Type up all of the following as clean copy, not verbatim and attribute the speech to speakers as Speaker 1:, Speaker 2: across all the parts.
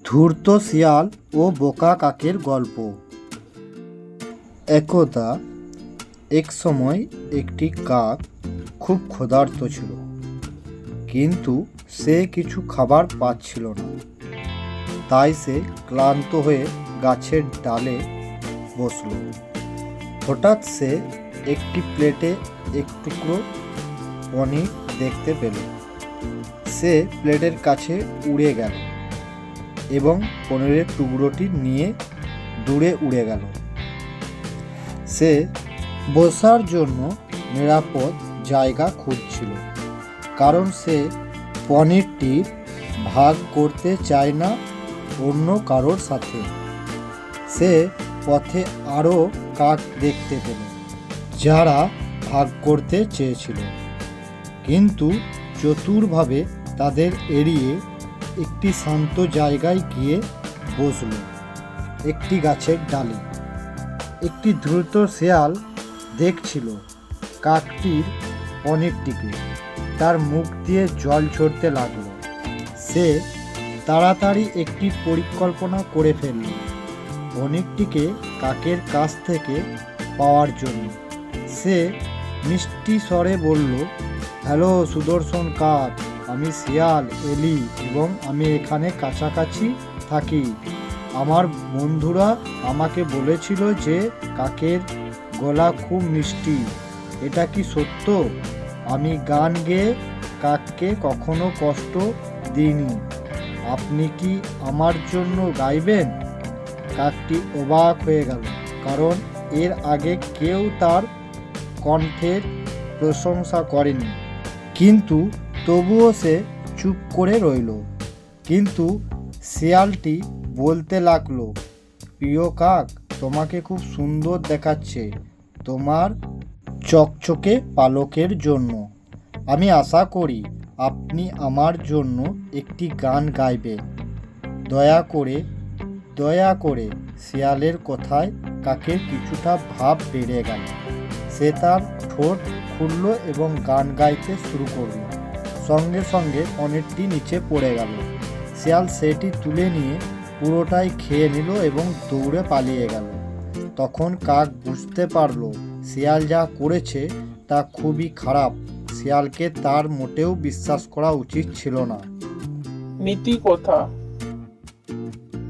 Speaker 1: ধূর্ত শিয়াল ও বোকা কাকের গল্প। একদা এক সময় একটি কাক খুব ক্ষুধার্ত ছিল, কিন্তু সে কিছু খাবার পাচ্ছিল না। তাই সে ক্লান্ত হয়ে গাছের ডালে বসল। হঠাৎ সে একটি প্লেটে এক টুকরো পনির দেখতে পেল। সে প্লেটের কাছে উড়ে গেল এবং পনিরের টুকরোটি নিয়ে দূরে উড়ে গেল। সে বসার জন্য নিরাপদ জায়গা খুঁজছিল, কারণ সে পনিরটি ভাগ করতে চায় না অন্য কারোর সাথে। সে পথে আরও কাক দেখতে পেল, যারা ভাগ করতে চেয়েছিল, কিন্তু চতুরভাবে তাদের এড়িয়ে একটি শান্ত জায়গায় গিয়ে বসল, একটি গাছের ডালে। একটি দ্রুত শেয়াল দেখছিল কাকটির পনিরটিকে। তার মুখ দিয়ে জল ঝরতে লাগলো। সে তাড়াতাড়ি একটি পরিকল্পনা করে ফেলল পনিরটিকে কাকের কাছ থেকে পাওয়ার জন্য। সে মিষ্টি স্বরে বলল, হ্যালো সুদর্শন কাক, আমি শিয়াল এলি এবং আমি এখানে কাছাকাছি থাকি। আমার বন্ধুরা আমাকে বলেছিল যে কাকের গলা খুব মিষ্টি। এটা কি সত্য? আমি গান গেয়ে কাককে কখনো কষ্ট দিইনি। আপনি কি আমার জন্য গাইবেন? কাকটি অবাক হয়ে গেল, কারণ এর আগে কেউ তার কণ্ঠের প্রশংসা করেনি। কিন্তু তবুও সে চুপ করে রইল। কিন্তু শিয়ালটি বলতে লাগলো, প্রিয় কাক, তোমাকে খুব সুন্দর দেখাচ্ছে তোমার চকচকে পালকের জন্য। আমি আশা করি আপনি আমার জন্য একটি গান গাইবেন। দয়া করে শিয়ালের কথায় কাকের কিছুটা ভাব বেড়ে গেল। সে তার ঠোঁট খুলল এবং গান গাইতে শুরু করল। সঙ্গে সঙ্গে পনিরটি নিচে পড়ে গেল। শিয়াল সেটি তুলে নিয়ে পুরোটাই খেয়ে নিল এবং দৌড়ে পালিয়ে গেল। তখন কাক বুঝতে পারল শিয়াল যা করেছে তা খুবই খারাপ। শিয়ালকে তার মোটেও বিশ্বাস করা উচিত ছিল না।
Speaker 2: নীতি কথা: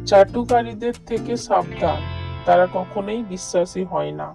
Speaker 2: চাটুকারীদের থেকে সাবধান, তারা কখনোই বিশ্বাসী হয় না।